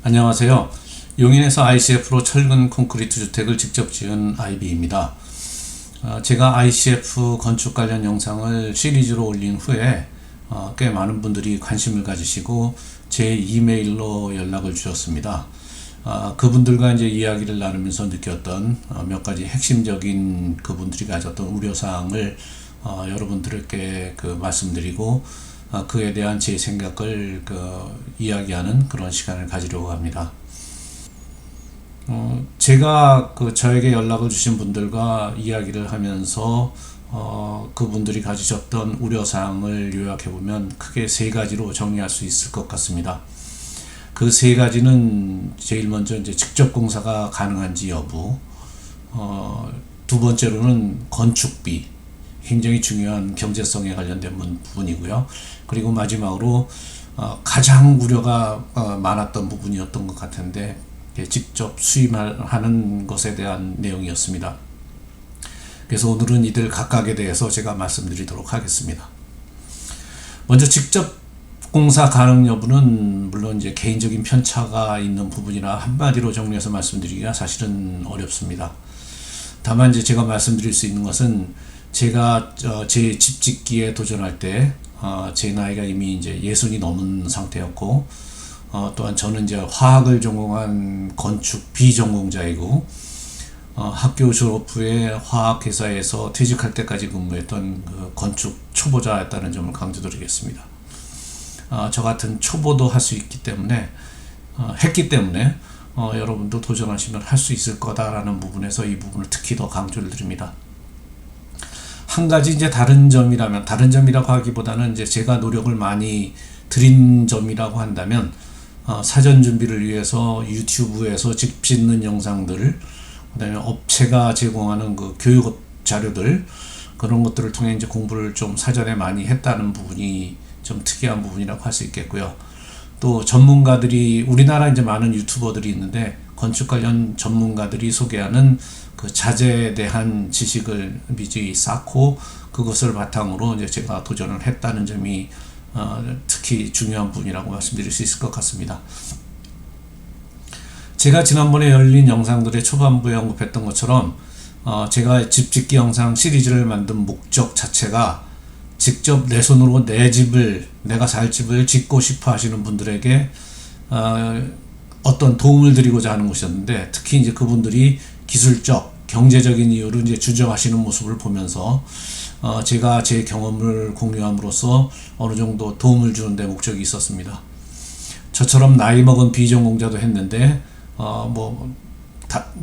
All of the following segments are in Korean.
안녕하세요. 용인에서 ICF로 철근 콘크리트 주택을 직접 지은 아이비입니다. 제가 ICF 건축 관련 영상을 시리즈로 올린 후에 꽤 많은 분들이 관심을 가지시고 제 이메일로 연락을 주셨습니다. 그분들과 이제 이야기를 나누면서 느꼈던 몇 가지 핵심적인 그분들이 가졌던 우려사항을 여러분들께 말씀드리고 그에 대한 제 생각을 이야기하는 그런 시간을 가지려고 합니다. 제가 저에게 연락을 주신 분들과 이야기를 하면서 그분들이 가지셨던 우려사항을 요약해보면 크게 세 가지로 정리할 수 있을 것 같습니다. 그 세 가지는 제일 먼저 이제 직접 공사가 가능한지 여부, 두 번째로는 건축비, 굉장히 중요한 경제성에 관련된 부분이고요. 그리고 마지막으로 가장 우려가 많았던 부분이었던 것 같은데 직접 수임하는 것에 대한 내용이었습니다. 그래서 오늘은 이들 각각에 대해서 제가 말씀드리도록 하겠습니다. 먼저 직접 공사 가능 여부는 물론 이제 개인적인 편차가 있는 부분이라 한마디로 정리해서 말씀드리기가 사실은 어렵습니다. 다만 이제 제가 말씀드릴 수 있는 것은 제가 제 집 짓기에 도전할 때 제 나이가 이미 이제 60이 넘은 상태였고 또한 저는 이제 화학을 전공한 건축 비전공자이고 학교 졸업 후에 화학회사에서 퇴직할 때까지 근무했던 건축 초보자였다는 점을 강조드리겠습니다. 저 같은 초보도 할 수 있기 때문에 했기 때문에 여러분도 도전하시면 할 수 있을 거다라는 부분에서 이 부분을 특히 더 강조를 드립니다. 한 가지 이제 다른 점이라고 하기보다는 이제 제가 노력을 많이 들인 점이라고 한다면 사전 준비를 위해서 유튜브에서 집 짓는 영상들, 그다음에 업체가 제공하는 그 교육 자료들 그런 것들을 통해 이제 공부를 좀 사전에 많이 했다는 부분이 좀 특이한 부분이라고 할 수 있겠고요. 또 전문가들이 우리나라 이제 많은 유튜버들이 있는데 건축 관련 전문가들이 소개하는 그 자재에 대한 지식을 미리 쌓고 그것을 바탕으로 이제 제가 도전을 했다는 점이 특히 중요한 부분이라고 말씀드릴 수 있을 것 같습니다. 제가 지난번에 열린 영상들의 초반부에 언급했던 것처럼 제가 집 짓기 영상 시리즈를 만든 목적 자체가 직접 내 손으로 내가 살 집을 짓고 싶어 하시는 분들에게 어떤 도움을 드리고자 하는 것이었는데 특히 이제 그분들이 기술적, 경제적인 이유로 이제 주저하시는 모습을 보면서 제가 제 경험을 공유함으로써 어느 정도 도움을 주는 데 목적이 있었습니다. 저처럼 나이 먹은 비전공자도 했는데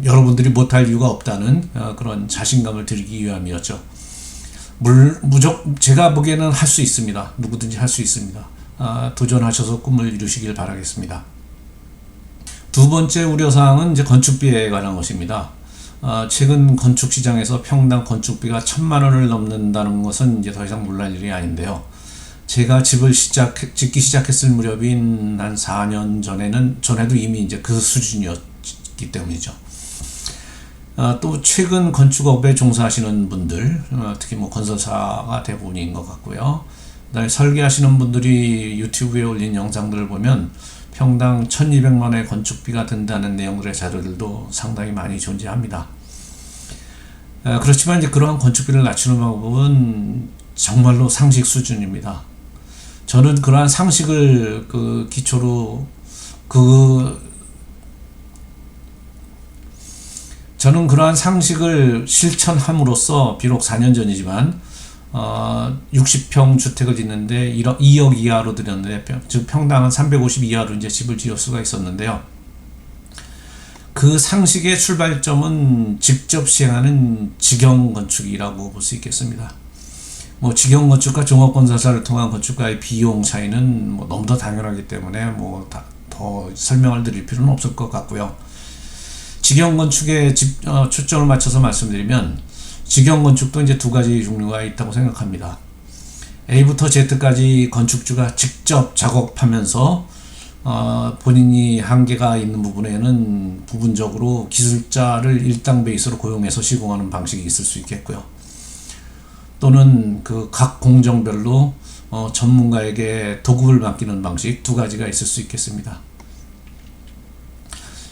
여러분들이 못할 이유가 없다는 그런 자신감을 드리기 위함이었죠. 제가 보기에는 할 수 있습니다. 누구든지 할 수 있습니다. 도전하셔서 꿈을 이루시길 바라겠습니다. 두 번째 우려사항은 이제 건축비에 관한 것입니다. 최근 건축 시장에서 평당 건축비가 1,000만 원을 넘는다는 것은 이제 더 이상 놀랄 일이 아닌데요. 제가 집을 짓기 시작했을 무렵인 한 4년 전에도 이미 이제 그 수준이었기 때문이죠. 또 최근 건축업에 종사하시는 분들, 특히 건설사가 대부분인 것 같고요. 그다음에 설계하시는 분들이 유튜브에 올린 영상들을 보면 평당 1,200만 원의 건축비가 든다는 내용들의 자료들도 상당히 많이 존재합니다. 그렇지만 이제 그러한 건축비를 낮추는 방법은 정말로 상식 수준입니다. 저는 그러한 상식을 기초로 저는 그러한 상식을 실천함으로써 비록 4년 전이지만 60평 주택을 짓는데 2억 이하로 들였는데 즉 평당은 350 이하로 이제 집을 지을 수가 있었는데요. 그 상식의 출발점은 직접 시행하는 직영 건축이라고 볼 수 있겠습니다. 직영 건축과 종합 건설사를 통한 건축가의 비용 차이는 너무도 당연하기 때문에 더 설명을 드릴 필요는 없을 것 같고요. 직영 건축에 초점을 맞춰서 말씀드리면 직영 건축도 이제 두 가지 종류가 있다고 생각합니다. A부터 Z까지 건축주가 직접 작업하면서 본인이 한계가 있는 부분에는 부분적으로 기술자를 일당 베이스로 고용해서 시공하는 방식이 있을 수 있겠고요. 또는 각 공정별로 전문가에게 도급을 맡기는 방식 두 가지가 있을 수 있겠습니다.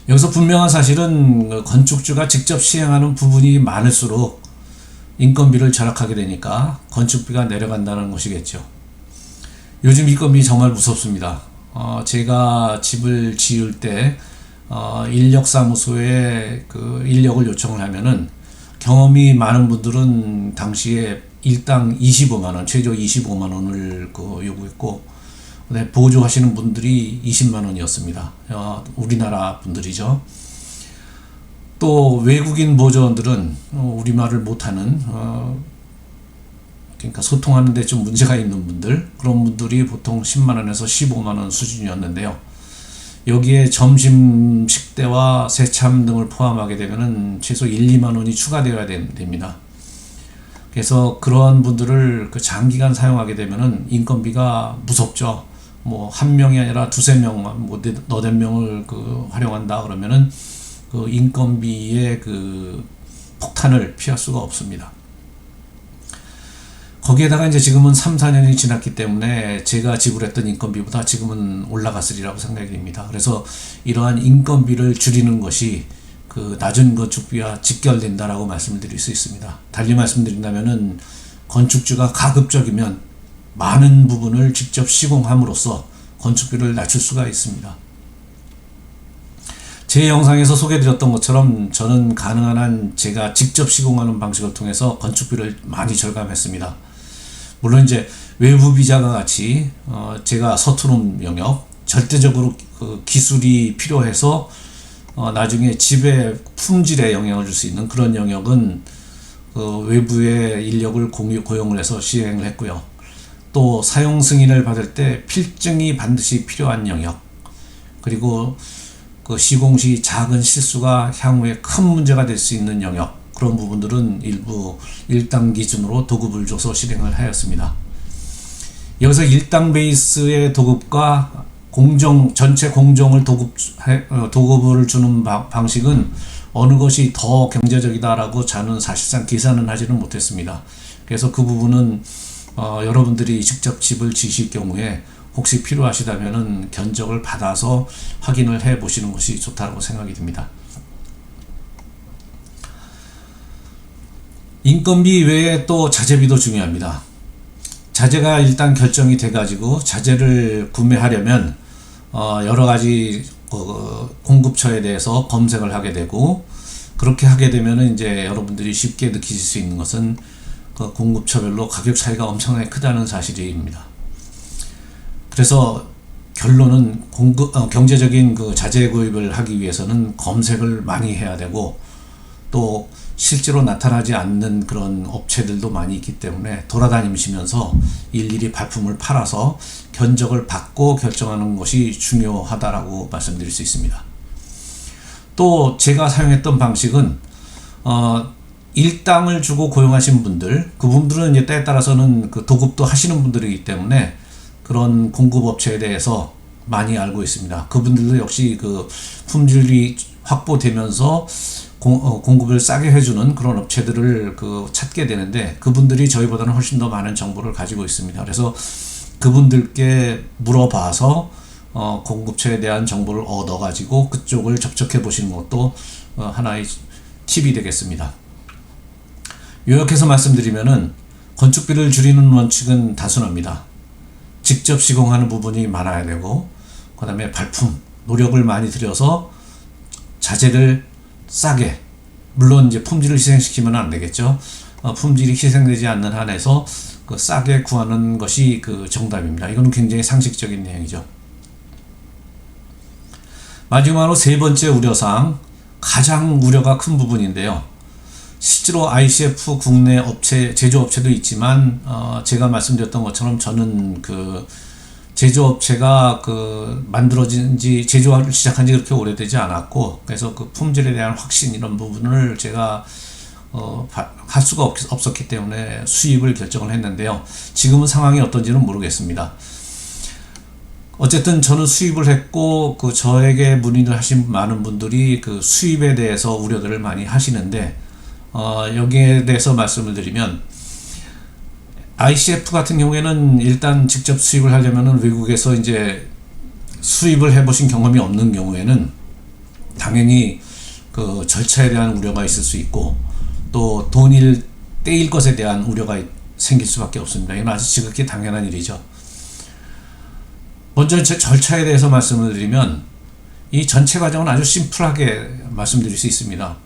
여기서 분명한 사실은 건축주가 직접 시행하는 부분이 많을수록 인건비를 절약하게 되니까 건축비가 내려간다는 것이겠죠. 요즘 인건비 정말 무섭습니다. 제가 집을 지을 때 인력사무소에 그 인력을 요청을 하면은 경험이 많은 분들은 당시에 일당 25만원, 최저 25만원을 요구했고, 보조하시는 분들이 20만원이었습니다. 우리나라 분들이죠. 또 외국인 보조원들은 우리말을 못하는, 그러니까 소통하는 데 좀 문제가 있는 분들, 그런 분들이 보통 10만원에서 15만원 수준이었는데요. 여기에 점심 식대와 세참 등을 포함하게 되면은 최소 1, 2만 원이 추가되어야 됩니다. 그래서 그런 분들을 장기간 사용하게 되면은 인건비가 무섭죠. 뭐 한 명이 아니라 두세 명, 뭐 너댓 명을 활용한다 그러면은 그 인건비의 폭탄을 피할 수가 없습니다. 거기에다가 이제 지금은 3, 4년이 지났기 때문에 제가 지불했던 인건비보다 지금은 올라갔으리라고 생각이 됩니다. 그래서 이러한 인건비를 줄이는 것이 그 낮은 건축비와 직결된다라고 말씀을 드릴 수 있습니다. 달리 말씀드린다면은 건축주가 가급적이면 많은 부분을 직접 시공함으로써 건축비를 낮출 수가 있습니다. 제 영상에서 소개드렸던 것처럼 저는 가능한 한 제가 직접 시공하는 방식을 통해서 건축비를 많이 절감했습니다. 물론 이제 외부 비자가 같이 제가 서투른 영역, 절대적으로 기술이 필요해서 나중에 집의 품질에 영향을 줄 수 있는 그런 영역은 외부의 인력을 고용을 해서 시행을 했고요. 또 사용 승인을 받을 때 필증이 반드시 필요한 영역, 그리고 시공 시 작은 실수가 향후에 큰 문제가 될 수 있는 영역, 그런 부분들은 일부 1당 기준으로 도급을 줘서 실행을 하였습니다. 여기서 1당 베이스의 도급과 전체 공정을 도급을 주는 방식은 어느 것이 더 경제적이다라고 저는 사실상 계산은 하지는 못했습니다. 그래서 그 부분은 여러분들이 직접 집을 지실 경우에 혹시 필요하시다면은 견적을 받아서 확인을 해 보시는 것이 좋다고 생각이 듭니다. 인건비 외에 또 자재비도 중요합니다. 자재가 일단 결정이 돼 가지고 자재를 구매하려면 여러 가지 공급처에 대해서 검색을 하게 되고, 그렇게 하게 되면은 이제 여러분들이 쉽게 느끼실 수 있는 것은 공급처별로 가격 차이가 엄청나게 크다는 사실입니다. 그래서 결론은 경제적인 자재 구입을 하기 위해서는 검색을 많이 해야 되고, 또 실제로 나타나지 않는 그런 업체들도 많이 있기 때문에 돌아다니시면서 일일이 발품을 팔아서 견적을 받고 결정하는 것이 중요하다라고 말씀드릴 수 있습니다. 또 제가 사용했던 방식은 일당을 주고 고용하신 분들, 그분들은 이제 때에 따라서는 도급도 하시는 분들이기 때문에 그런 공급업체에 대해서 많이 알고 있습니다. 그분들도 역시 품질이 확보되면서 공급을 싸게 해주는 그런 업체들을 찾게 되는데, 그분들이 저희보다는 훨씬 더 많은 정보를 가지고 있습니다. 그래서 그분들께 물어봐서 공급처에 대한 정보를 얻어가지고 그쪽을 접촉해 보시는 것도 하나의 팁이 되겠습니다. 요약해서 말씀드리면은 건축비를 줄이는 원칙은 단순합니다. 직접 시공하는 부분이 많아야 되고, 그 다음에 발품, 노력을 많이 들여서 자재를 싸게, 물론 이제 품질을 희생시키면 안 되겠죠. 품질이 희생되지 않는 한에서 싸게 구하는 것이 정답입니다. 이거는 굉장히 상식적인 내용이죠. 마지막으로 세 번째 우려사항, 가장 우려가 큰 부분인데요. 실제로 ICF 국내 제조업체도 있지만 제가 말씀드렸던 것처럼 저는 제조업체가 제조를 시작한 지 그렇게 오래되지 않았고, 그래서 품질에 대한 확신 이런 부분을 제가 할 수가 없었기 때문에 수입을 결정을 했는데요. 지금은 상황이 어떤지는 모르겠습니다. 어쨌든 저는 수입을 했고, 저에게 문의를 하신 많은 분들이 수입에 대해서 우려들을 많이 하시는데, 여기에 대해서 말씀을 드리면, ICF 같은 경우에는 일단 직접 수입을 하려면은 외국에서 이제 수입을 해보신 경험이 없는 경우에는 당연히 그 절차에 대한 우려가 있을 수 있고 또 돈을 떼일 것에 대한 우려가 생길 수밖에 없습니다. 이건 아주 지극히 당연한 일이죠. 먼저 제 절차에 대해서 말씀을 드리면 이 전체 과정은 아주 심플하게 말씀드릴 수 있습니다.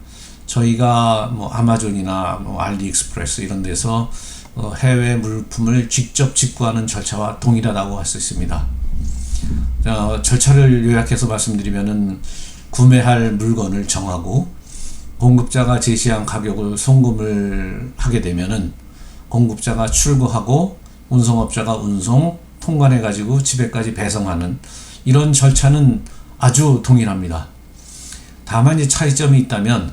저희가 뭐 아마존이나 뭐 알리익스프레스 이런 데서 해외 물품을 직접 직구하는 절차와 동일하다고 할 수 있습니다. 절차를 요약해서 말씀드리면은 구매할 물건을 정하고 공급자가 제시한 가격을 송금을 하게 되면은 공급자가 출고하고 운송업자가 운송, 통관해 가지고 집에까지 배송하는 이런 절차는 아주 동일합니다. 다만 이제 차이점이 있다면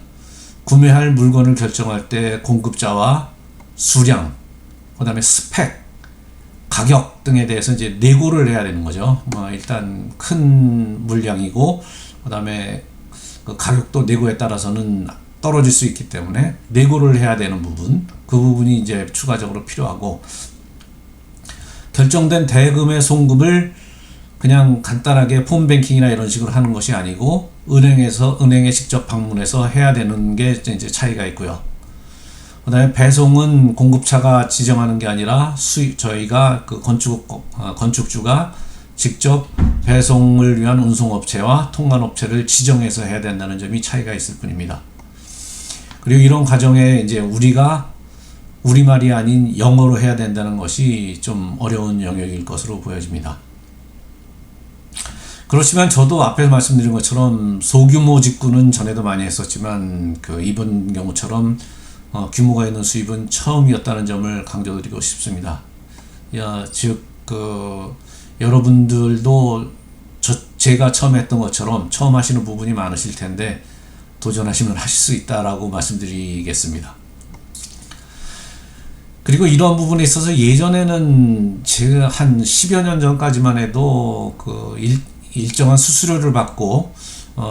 구매할 물건을 결정할 때 공급자와 수량, 그 다음에 스펙, 가격 등에 대해서 이제 내고를 해야 되는 거죠. 일단 큰 물량이고 그 다음에 그 가격도 내고에 따라서는 떨어질 수 있기 때문에 내고를 해야 되는 부분, 그 부분이 이제 추가적으로 필요하고, 결정된 대금의 송금을 그냥 간단하게 폰뱅킹이나 이런 식으로 하는 것이 아니고 은행에 직접 방문해서 해야 되는 게 이제 차이가 있고요. 그 다음에 배송은 공급차가 지정하는 게 아니라 저희가 그 건축주가 직접 배송을 위한 운송업체와 통관업체를 지정해서 해야 된다는 점이 차이가 있을 뿐입니다. 그리고 이런 과정에 이제 우리가 우리말이 아닌 영어로 해야 된다는 것이 좀 어려운 영역일 것으로 보여집니다. 그렇지만 저도 앞에서 말씀드린 것처럼 소규모 직구는 전에도 많이 했었지만 이번 경우처럼 규모가 있는 수입은 처음이었다는 점을 강조드리고 싶습니다. 즉 여러분들도 제가 처음 했던 것처럼 처음 하시는 부분이 많으실 텐데 도전하시면 하실 수 있다라고 말씀드리겠습니다. 그리고 이런 부분에 있어서 예전에는 제가 한 10여 년 전까지만 해도 일정한 수수료를 받고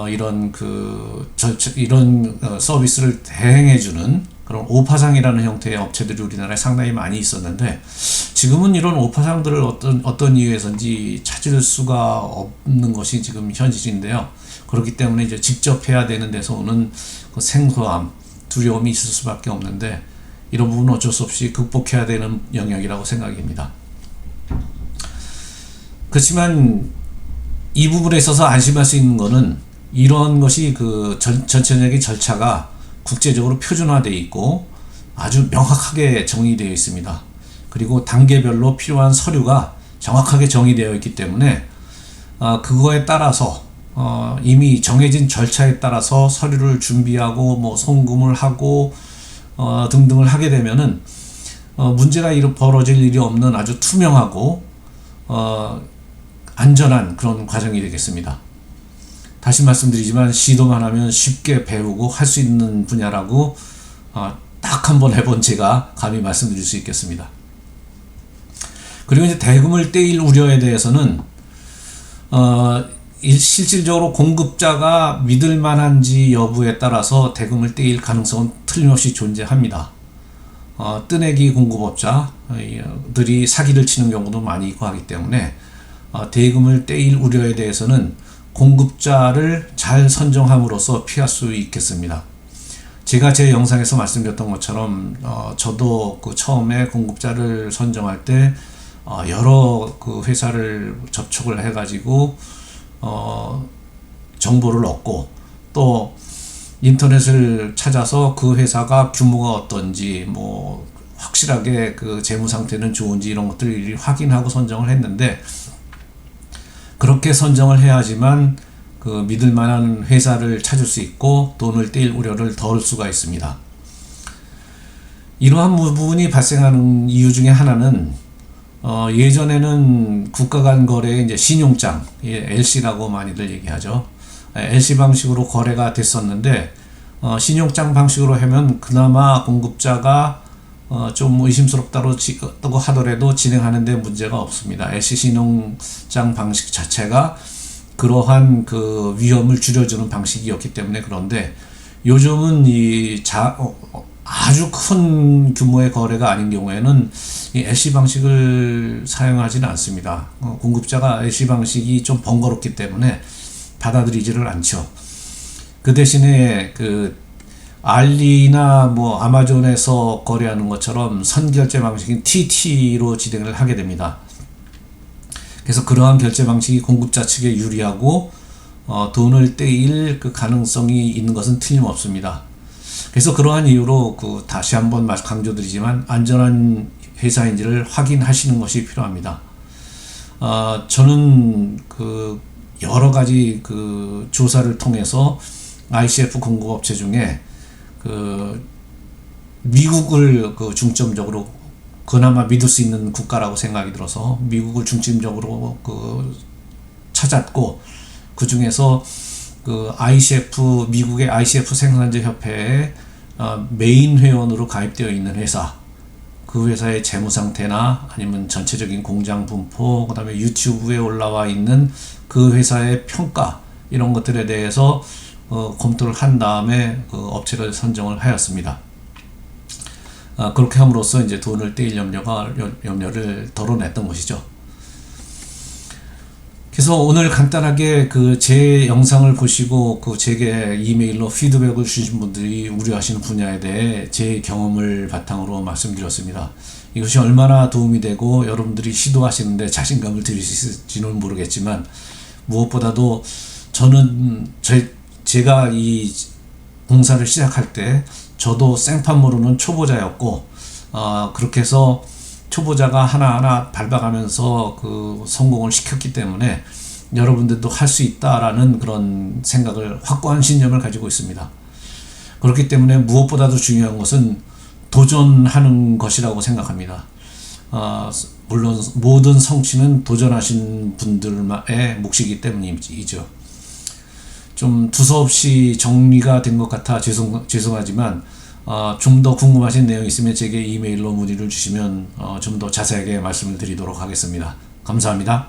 이런 서비스를 대행해주는 그런 오파상이라는 형태의 업체들이 우리나라에 상당히 많이 있었는데, 지금은 이런 오파상들을 어떤 이유에서인지 찾을 수가 없는 것이 지금 현실인데요. 그렇기 때문에 이제 직접 해야 되는 데서 오는 그 생소함, 두려움이 있을 수밖에 없는데, 이런 부분은 어쩔 수 없이 극복해야 되는 영역이라고 생각입니다. 그렇지만 이 부분에 있어서 안심할 수 있는 것은 이런 것이 전체적인 절차가 국제적으로 표준화되어 있고 아주 명확하게 정의되어 있습니다. 그리고 단계별로 필요한 서류가 정확하게 정의되어 있기 때문에 그거에 따라서 이미 정해진 절차에 따라서 서류를 준비하고 송금을 하고 등등을 하게 되면은 문제가 벌어질 일이 없는 아주 투명하고 안전한 그런 과정이 되겠습니다. 다시 말씀드리지만 시도만 하면 쉽게 배우고 할 수 있는 분야라고 딱 한 번 해본 제가 감히 말씀드릴 수 있겠습니다. 그리고 이제 대금을 떼일 우려에 대해서는 실질적으로 공급자가 믿을 만한지 여부에 따라서 대금을 떼일 가능성은 틀림없이 존재합니다. 뜨내기 공급업자들이 사기를 치는 경우도 많이 있고 하기 때문에 대금을 떼일 우려에 대해서는 공급자를 잘 선정함으로써 피할 수 있겠습니다. 제가 제 영상에서 말씀드렸던 것처럼 저도 처음에 공급자를 선정할 때 여러 회사를 접촉을 해가지고 정보를 얻고 또 인터넷을 찾아서 그 회사가 규모가 어떤지 확실하게 재무 상태는 좋은지 이런 것들을 확인하고 선정을 했는데, 그렇게 선정을 해야지만 믿을 만한 회사를 찾을 수 있고 돈을 떼일 우려를 덜 수가 있습니다. 이러한 부분이 발생하는 이유 중에 하나는 예전에는 국가 간 거래에 이제 신용장, LC라고 많이들 얘기하죠. LC 방식으로 거래가 됐었는데 신용장 방식으로 하면 그나마 공급자가 좀 의심스럽다고 하더라도 진행하는데 문제가 없습니다. LC 신용장 방식 자체가 그러한 위험을 줄여주는 방식이었기 때문에. 그런데 요즘은 아주 큰 규모의 거래가 아닌 경우에는 이 LC 방식을 사용하지는 않습니다. 공급자가 LC 방식이 좀 번거롭기 때문에 받아들이지를 않죠. 그 대신에 그 알리나 뭐 아마존에서 거래하는 것처럼 선결제 방식인 TT로 진행을 하게 됩니다. 그래서 그러한 결제 방식이 공급자 측에 유리하고 돈을 떼일 그 가능성이 있는 것은 틀림없습니다. 그래서 그러한 이유로 그 다시 한번 강조드리지만 안전한 회사인지를 확인하시는 것이 필요합니다. 저는 그 여러 가지 그 조사를 통해서 ICF 공급업체 중에 그 미국을 그 중점적으로 그나마 믿을 수 있는 국가라고 생각이 들어서 미국을 중점적으로 그 찾았고, 그 중에서 그 ICF, 미국의 ICF 생산자 협회에 메인 회원으로 가입되어 있는 회사, 그 회사의 재무 상태나 아니면 전체적인 공장 분포, 그 다음에 유튜브에 올라와 있는 그 회사의 평가, 이런 것들에 대해서 검토를 한 다음에 그 업체를 선정을 하였습니다. 그렇게 함으로써 이제 돈을 떼일 염려를 덜어냈던 것이죠. 그래서 오늘 간단하게 그 제 영상을 보시고 그 제게 이메일로 피드백을 주신 분들이 우려하시는 분야에 대해 제 경험을 바탕으로 말씀드렸습니다. 이것이 얼마나 도움이 되고 여러분들이 시도하시는데 자신감을 드릴 수 있을지는 모르겠지만, 무엇보다도 저는 제가 이 공사를 시작할 때 저도 생판 모르는 초보자였고, 그렇게 해서 초보자가 하나하나 밟아가면서 그 성공을 시켰기 때문에 여러분들도 할 수 있다라는 그런 생각을, 확고한 신념을 가지고 있습니다. 그렇기 때문에 무엇보다도 중요한 것은 도전하는 것이라고 생각합니다. 물론 모든 성취는 도전하신 분들의 몫이기 때문이죠. 좀 두서없이 정리가 된 것 같아 죄송하지만 좀 더 궁금하신 내용이 있으면 제게 이메일로 문의를 주시면 좀 더 자세하게 말씀을 드리도록 하겠습니다. 감사합니다.